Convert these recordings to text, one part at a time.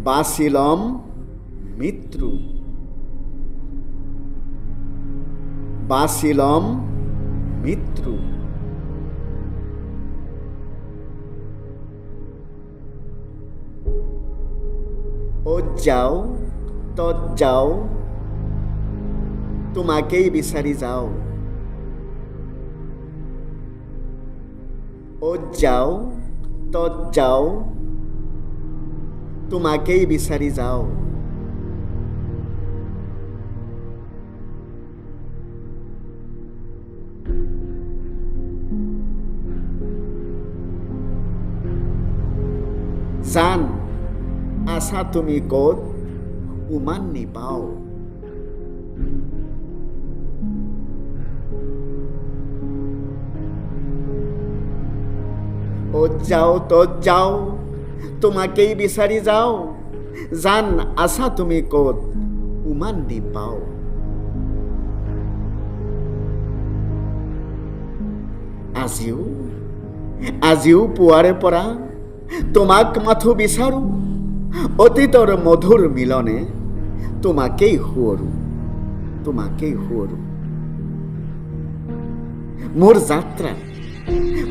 বাছিলম মৃত্যু, বাছিলম মৃত্যু। অত যাও তত যাও, তোমাকেই বিচাৰি যাও। অত যাও তত যাও, তোমাকেই বিচাৰি যাও। জান আছা তুমি ক'ত, উমান নিপাও। অত যাও তত যাও, তোমাকেই বিচাৰি যাও। জান আছা তুমি ক'ত, উমান নিপাও। আজিও পুৱাৰে পৰা তোমাক মাথো বিচাৰো। অতীতৰ মধুৰ মিলনে তোমাকেই সুঁৱৰো, তোমাকেই সুঁৱৰো।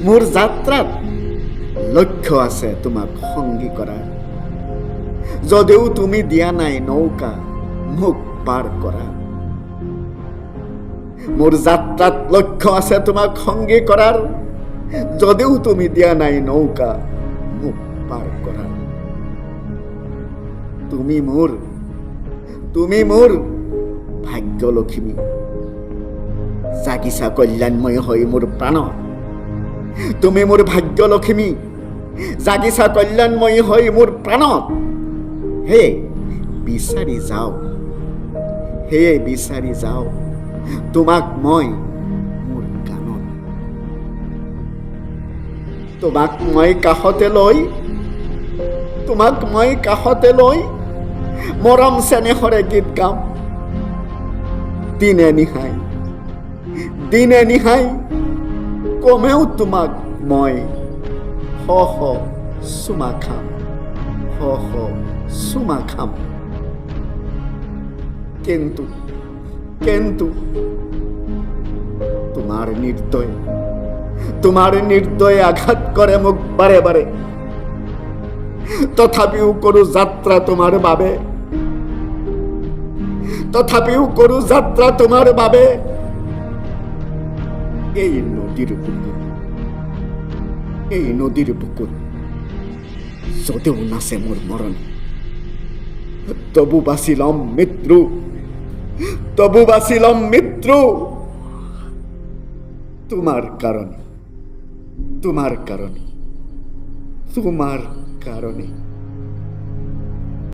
মোৰ যাত্ৰাত লক্ষ্য আছে তোমাক সংগী কৰাৰ। যদিও তুমি দিয়া নাই নৌকা মোক পাৰ কৰা। মোৰ যাত্ৰাত লক্ষ্য আছে তোমাক সংগী কৰাৰ। যদিও তুমি দিয়া নাই নৌকা মোক পাৰ কৰাৰ। তুমি মোৰ ভাগ্যলক্ষ্মী, জাগিছা কল্যাণময় হৈ মোৰ প্ৰাণত। তুমি মোৰ ভাগ্যলক্ষ্মী, জাগিছা কল্যাণময়ী হৈ মোৰ প্ৰাণত। হে বিচাৰি যাওঁ, হে বিচাৰি যাওঁ তোমাক মই মোৰ গানত। তোমাক মই কাষতে লৈ মৰম চেনেহৰে গীত গাম। দিনে নিশাই কমেও তোমাক মই শ চুমা খাম, চুমা খাম। কিন্তু তোমাৰ নিৰ্দয় আঘাত কৰে মোক বাৰে বাৰে। তথাপিও কৰো যাত্ৰা তোমাৰ বাবে। এই নদীৰ বুকুত যদিও নাচে মোৰ মৰণ, তবু বাছিলম মৃত্যু। তোমাৰ কাৰণে